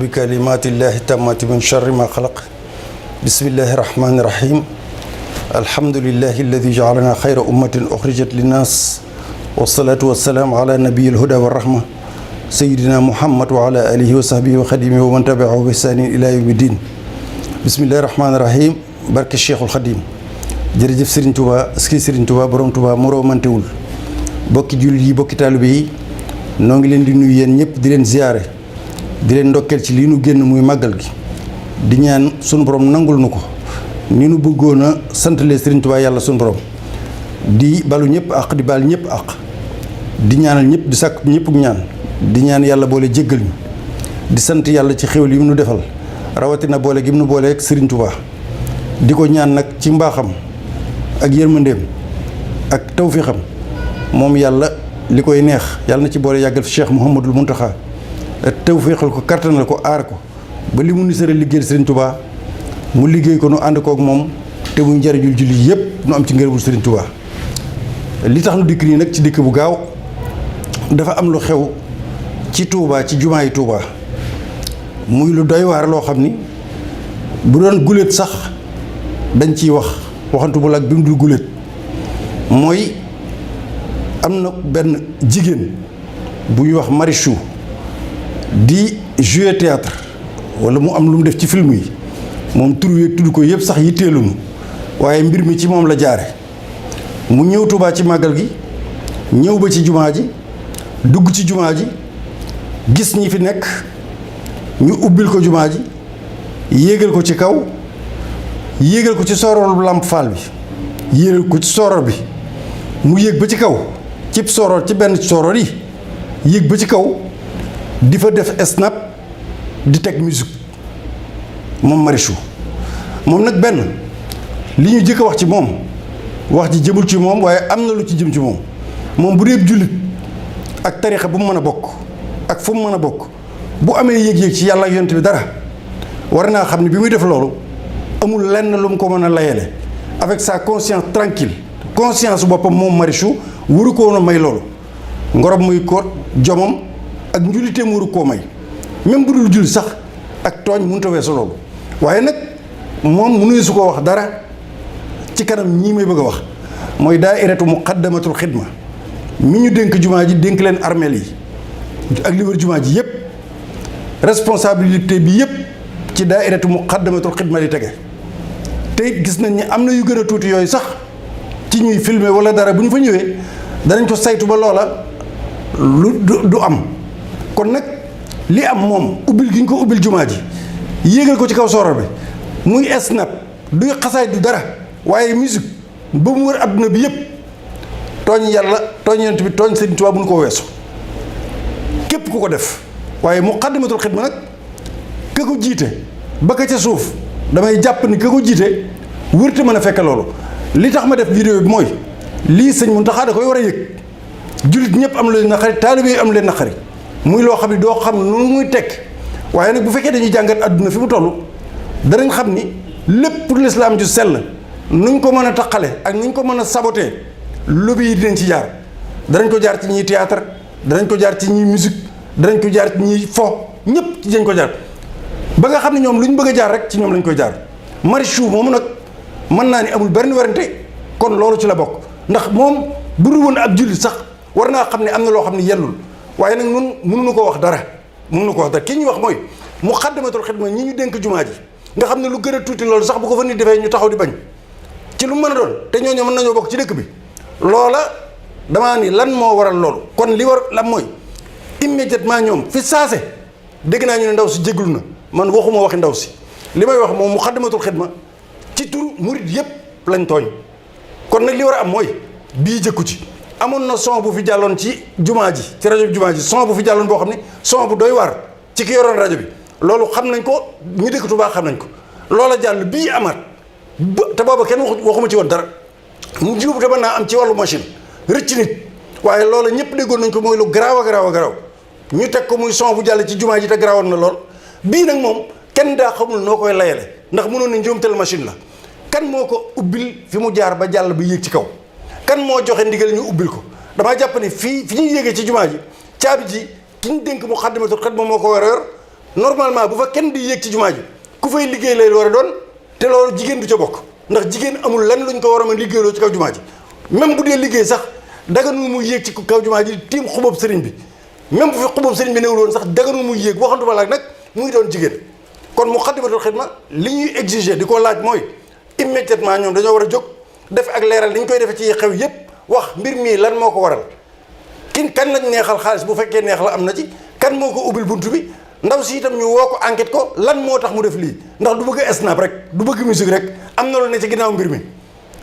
بكلمات الله التامات من شر ما خلق بسم الله الرحمن الرحيم الحمد لله الذي جعلنا خير أمة أخرجت للناس والصلاة والسلام على نبي الهدى والرحمة سيدنا محمد وعلى آله وصحبه وخديمه ومن تبعه بإحسان إلى يوم الدين بسم الله الرحمن الرحيم barke Cheikhul Khadim jërëjëf Serigne Touba ski Serigne Touba borom Touba moroo mantewul bokki jullit yi bokki taalibe yi noo ngi leen di nuyu yéen ñëpp di leen ziyaare di leen ndokkeel ci lii nu génn muy màggal gi di ñaan sunu borom nangul nu ko ni nu bëggoon a santalee Serigne Touba yàlla sunu borom di balu ñëpp ak di bal ñëpp ak di ñaanal ñëpp di sàkk ñëpp ñaan di ñaan yàlla boole jéggal ñu di sant yàlla ci xéwal yi mu nu defal rawatina boole gi mu nu boole ak Serigne Touba di ko ñaan nag ci mbaaxam ak yërmandeem ak tawfiixam moom yàlla li koy neex yàlla na ci boole yàggal fi Cheikh Mouhamadul Mountakha tawfiixal ko kattanal ko aar ko ba li mu nisara liggéeyal Serigne Touba mu liggéey ko nu ànd kook moom te muy njariñul jullit yépp nu am ci ngërëmul Serigne Touba li tax nu dikk nii nag ci dikk bu gaaw dafa am lu xew ci Touba ci jumaa yi Touba muy lu doy waar loo xam ni bu doon guléet sax dañ ciy waxantu bu la ak bi mu dul guléet mooy am na benn jigéen bu ñuy wax Marichou di jouer théâtre wala mu am lu mu def ci film yi moom tur wi tudd ko yëpp sax yitteelunu waaye mbir mi ci moom la jaare mu ñëw Touba ci màggal gi ñëw ba ci jumaa ji dugg ci jumaa ji gis ñi fi nekk ñu ubbil ko jumaa ji yéegal ko ci kaw yéegal ko ci sooroor làmp faal bi yéegal ko ci sooroor bi mu yéeg ba ci kaw ci sooroor ci benn sooroor yi yéeg ba ci kaw di fa def snap di teg musique moom Marichou moom nag benn li ñu jëkk a wax ci moom wax ji jëmul ci moom waaye am na lu ci jëm ci moom moom bu dee jullit ak tarixa bu mu mën a bokk ak fu mu mën a bokk bu amee yéeg-yéeg ci yàlla ak yonent bi dara war naa xam ne bi muy def loolu amul lenn lu mu ko mën a layele avec sa conscience tranquille conscience boppam moom Marichou waru ko woon a may loolu ngorob muy koot jomam ak njuliteem waru koo may même bu dul julli sax ak tooñ mënut a weesu loolu waaye nag moom mënuñu su ko wax dara ci kanam ñii may bëgg a wax mooy daairatu muqaddamatul xidma mi ñu dénk jumaa ji dénk leen armeel yi ak li wër jumaa ji yépp responsabilité bi yépp ci daairatu muqaddamatul xidma di tege te gis nañ ni am na yu gën a tuuti yooyu sax ci ñuy filmer wala dara bu ñu fa ñëwee danañ ko saytu ba loola lu du am kon nag li am moom ubbil gi ñu ko ubbil jumaa ji yéegal ko ci kaw sooroor bi muy snap duy xasaay du dara waaye musique ba mu wër adduna bi yépp tooñ yàlla tooñ yonent bi tooñ Sëriñ Tuubaa bu ñu ko weesu képp ku ko def waaye muqaddamatul xidma nag ka ko jiite ba ka ca suuf damay jàpp ni ka ko jiite wërte mën a fekk loolu li tax ma def vidéo bi mooy lii sëñ Mountakha da koy war a yëg jullit ñëpp am leen naqari taalibe yi am leen naqari muy loo xam ne doo xam nu muy tekk waaye nag bu fekkee dañuy jàngat adduna fi mu toll danañ xam ni lépp pour l'islam ju sell nuñ ko mën a taqale ak nuñ ko mën a saboter lobby yi dinañ ci jaar danañ ko jaar ci ñiy théâtre danañ ko jaar ci ñiy musique danañ ko jaar ci ñiy fo ñëpp ci dañ ko jaar ba nga xam ne ñoom lu ñu bëgg a jaar rek ci ñoom lañ koy jaar Marichou moomu nag mën naa ni amul benn werante kon loolu ci la bokk ndax moom bu dul woon ab jullit sax war naa xam ne am na loo xam ne yellul waaye nag nun mënuñu ko wax dara mënuñu ko wax dara ki ñuy wax mooy muqaddamatul xidma ñi ñu dénk jumaa ji nga xam ne lu gën a tuuti loolu sax bu ko fa nit defee ñu taxaw di bañ ci lu mën a doon te ñooñu mën nañoo bokk ci dëkk bi loola damaa ni lan moo waral loolu kon li war lan mooy immédiatement ñoom fi saase dégg naa ñu ne ndaw si jéglu na man waxuma waxi ndaw si li may wax moom muqaddamatul xidma ci tur murit yépp lañ tooñ kon nag li war a am mooy bii jëkku ci amoon na son bu fi jàlloon ci jumaa ji ci rajo bi jumaa ji son bu fi jàlloon boo xam ne son bu doy waar ci ki yoroon rajo bi loolu xam nañ ko ñu dëkk Tuubaa xam nañ ko loola jàll bii amaat ba te booba kenn waxuma ci woon dara mu jiw te mën naa am ci wàllu machine rëcc nit waaye loola ñëpp déggoon nañ ko mooy lu garaaw a garaaw a garaaw ñu teg ko muy son bu jàll ci jumaa ji te garaawoon na lool bii nag moom kenn daa xamul noo koy layale ndax mënoon na njuumtal machine la kan moo ko ubbil fi mu jaar ba jàll ba yéeg ci kaw kan moo joxe ndigal ñu ubbil ko damaa jàpp ne fi ñuy yéegee ci jumaa ji caabi ji ki ñu dénk Muxaddamatul Xidma moo ko war a yor normalement bu fa kenn di yéeg ci jumaa ji ku fay liggéey lay war a doon te loolu jigéen du ca bokk ndax jigéen amul lenn luñ ko war a mën liggéeyloo ci kaw jumaa ji même bu dee liggéey sax daganul muy yéeg ci kaw jumaa ji tiim xubab sëriñ bi même bu fi xubab sëriñ bi newul woon sax daganul muy yéeg waxantuma laak nag muy doon jigéen kon Moukhaddamatoul Khidma li ñuy exiger di ko laaj mooy immédiatement ñoom dañoo war a jóg def ak leeral li ñu koy defee ci xew yépp wax mbir mii lan moo ko waral kan lañ neexal xaalis bu fekkee neex la am na ci kan moo ko ubbil buntu bi ndaw si itam ñu woo ko enquête ko lan moo tax mu def lii ndax du bëgg snap rek du bëgg musique rek am na lu ne ci ginnaaw mbir mi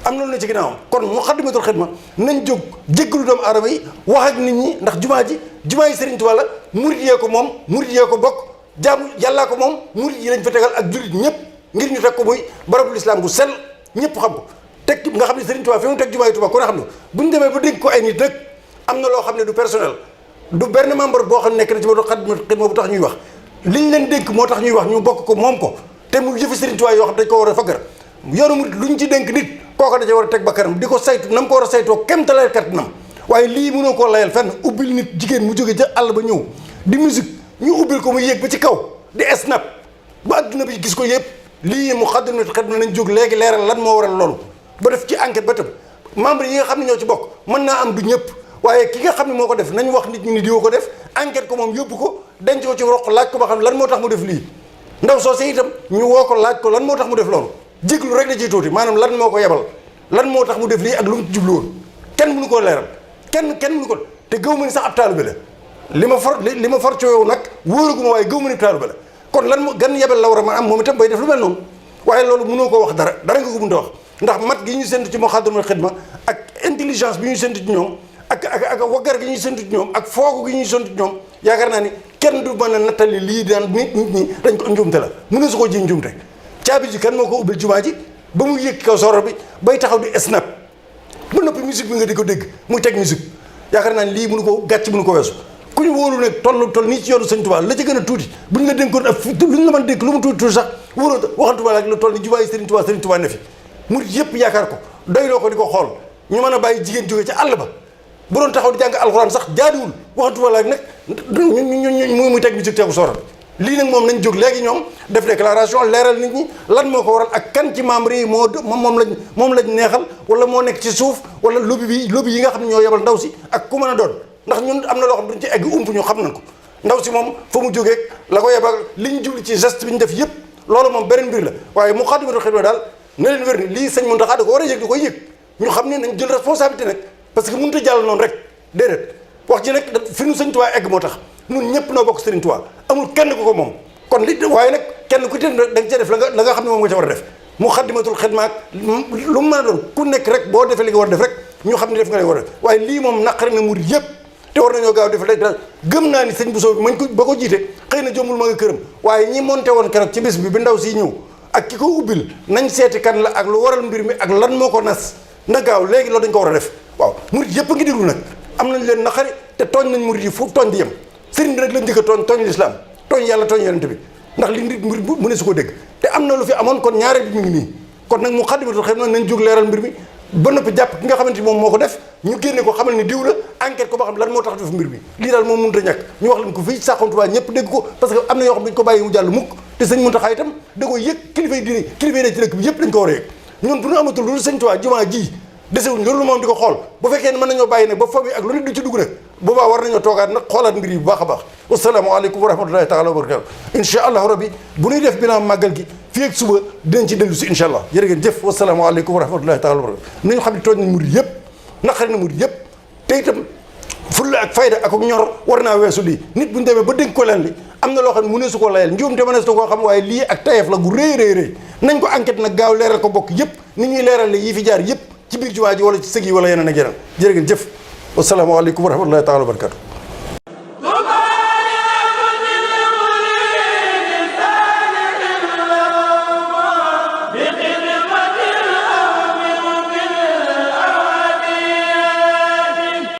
am na lu ne ci ginnaawam kon Moukhaddamatoul Khidma nañ jóg jéggalu doomu aadama yi wax ak nit ñi ndax jumaa yi Serigne Touba la murit yee ko moom murit yee ko bokk jaamu yàllaa ko moom murit yi lañ fa tegal ak jullit ñëpp ngir ñu teg ko muy barabul islam bu sell ñëpp xam ko teg nga xam ne Serigne Touba fi mu teg jumaa yi Touba ku ne xam ne bu ñu demee ba dégg ko ay nit nag am na loo xam ne du personnel du benn membre boo xam ne nekk na ci Moukhaddamatoul Khidma bu tax ñuy wax liñ leen dénk moo tax ñuy wax ñu bokk ko moom ko te mu jëfi Serigne Touba yoo xam dañ ko war a faggar yoonu murit lu ñu ci dénk nit kooka da ca war a teg ba kanam di ko saytu na mu ko war a saytoo kem talaay kattanam waaye lii mënoo koo layal fenn ubbil nit jigéen mu jóge ca àll ba ñëw di musique ñu ubbil ko mu yéeg ba ci kaw di snap ba adduna bi gis ko yëpp lii Moukhaddamatoul Khidma nañ jóg léegi leeral lan moo waral loolu ba def ci enquête ba tam membre yi nga xam ne ñoo ci bokk mën naa am du ñëpp waaye ki nga xam ne moo ko def nañ wax nit ñi ni diwa ko def enquête ko moom yóbbu ko denc ko ci roq laaj ko ba xam lan moo tax mu def lii ndaw soo see itam ñu woo ko laaj ko lan moo tax mu def loolu jéglu rek da ciy tuuti maanaam lan moo ko yebal lan moo tax mu def lii ak lu mu jublu woon kenn mënu koo leeral kenn mënu ko te gëw ma ni sax ab taalibe la li ma for ci yow nag wóoraguma waaye gëw ma ni taalibe la kon lan moo gan yebal la war a mën am moom itam bay def lu mel noonu waaye loolu mënoo koo wax dara nga ko mënta wax ndax mat gi ñu séntu ci Moukhaddamatoul Khidma ak intelligence bi ñu séntu ci ñoom ak waggar gi ñuy séntu ci ñoom ak foogu gi ñuy séntu ci ñoom yaakaar naa ni kenn du mën a nattali lii daan nit ñi dañ ko njuumte la mënu su ko ji njuumte caabi ji kan moo ko ubbil jumaa ji ba mu yëg kaw soro bi bay taxaw di snap ba noppi musique bi nga di ko dégg muy teg musique yaakaar naa ni lii mënu ko gàcc mënu ko weesu ku ñu wóolu nag toll nii ci yoonu Sëñ Tuubaa la ci gën a tuuti bu ñu la dénkoon ak lu ñu la mën dénk lu mu tuuti sax wóoroo waxantuma la ak lu toll ni jumaa yi Sëriñ Tuubaa ne fi murit yëpp yaakaar ko doyloo ko di ko xool ñu mën a bàyyi jigéen jóge ci àll ba bu doon taxaw di jàng alxuraan sax jaaduwul waxantuma la ak nag muy teg musique teegu soro bi lii nag moom nañ jóg léegi ñoom def déclaration leeral nit ñi lan moo ko waral ak kan ci membre yi moom lañ neexal wala moo nekk ci suuf wala lobby yi nga xam ne ñoo yebal ndaw si ak ku mën a doon ndax ñun am na loo xam duñ ci egg ump ñu xam nañ ko ndaw si moom fa mu jógee la ko yebal li ñu jubli ci geste bi ñu def yëpp loolu moom beneen mbir la waaye Moukhaddamatoul Khidma daal na leen wér ni lii sëñ Mountakha da ko war a yëg da koy yëg ñu xam ne nañ jël responsabilité nag parce que mënut a jàll noonu rek déedéet wax ji nag fi nu Sëñ Tuubaa egg moo tax ñun ñëpp noo bokk Sëriñ Tuubaa amul kenn ku ko moom kon li waaye nag kenn ku te da nga ca def la nga xam ne moom nga ca war a def Moukhaddamatoul Khidma lu mu mën a doon ku nekk rek boo defee li nga war a def rek ñu xam ne def nga li nga war a def waaye lii moom naqari na murid yëpp te war nañoo gaaw def rek gëm naa ni sëñ Bousso bi mañ ko ba ko jiite xëy na jombul ma nga këram waaye ñi monté woon keroog ci bis bi ndaw si ñëw ak ki ko ubbil nañ seeti kan la ak lu waral mbir mi ak lan moo ko nas na gaaw léegi loolu dañ ko war a def waaw murid yëpp a ngi déglu nag am nañ leen naqari te tooñ nañ murid yi fu tooñ di yem sëriñ bi nag lañ njëkk a tooñ lislaam tooñ yàlla tooñ yonent bi ndax li nit murid mu ne su ko dégg te am na lu fi amoon kon ñaareel bi mu ngi nii kon nag Moukhaddamatoul Khidma nañ jóg leeral mbir mi ba noppi jàpp ki nga xamante ni moom moo ko def ñu génne ko xamal ni diw la enquête ko ba xam lan moo tax def mbir mi lii daal moom mënut a ñàkk ñu wax leen ko fii Saxum Touba ñëpp dégg ko parce que am na yoo xam dañ ko bàyyi mu jàll mukk te sëñ Mountakha itam da koy yëg kilifa yi diine kilifa yi ne ci dëkk bi yëpp dañ ko war a yëg ñun bu ñu amatul lu sëñ Touba jumaa ji desewuñ loolu moom di ko xool bu fekkee ne mën nañoo bàyyi nag ba foofu ak lu nit du ci dugg nag boobaa war nañoo toogaat nag xoolaat mbir yi bu baax a baax wasalaamaaleykum wa rahmatullahi taala wa barakatu incha allahu rabbi bu ñuy def bilan màggal gi fii ak suba dinañ ci dellu si incha allah jërë ngeen jëf wasalaamaaleykum wa rahmatullahi taala wa barakatu nañu xam ne tooñ nañ murid yëpp naqari na murid yëpp te itam fulla ak fayda ak ñor war naa weesu lii nit bu ñu demee ba dénk ko leen li am na loo xam ne mu ne su ko layal njuum te mënees na koo xam waaye lii ak tayef la gu rëy nañ ko enquête nag gaaw leeral ko bokk yëpp ni ñuy leeral li yi fi jaar yëpp ci biir jumaa ji wala ci sëg yi wala yeneen ak yeneen jërë ngeen jëf wasalaamaaleykum wa rahmatullahi taala wa barakatu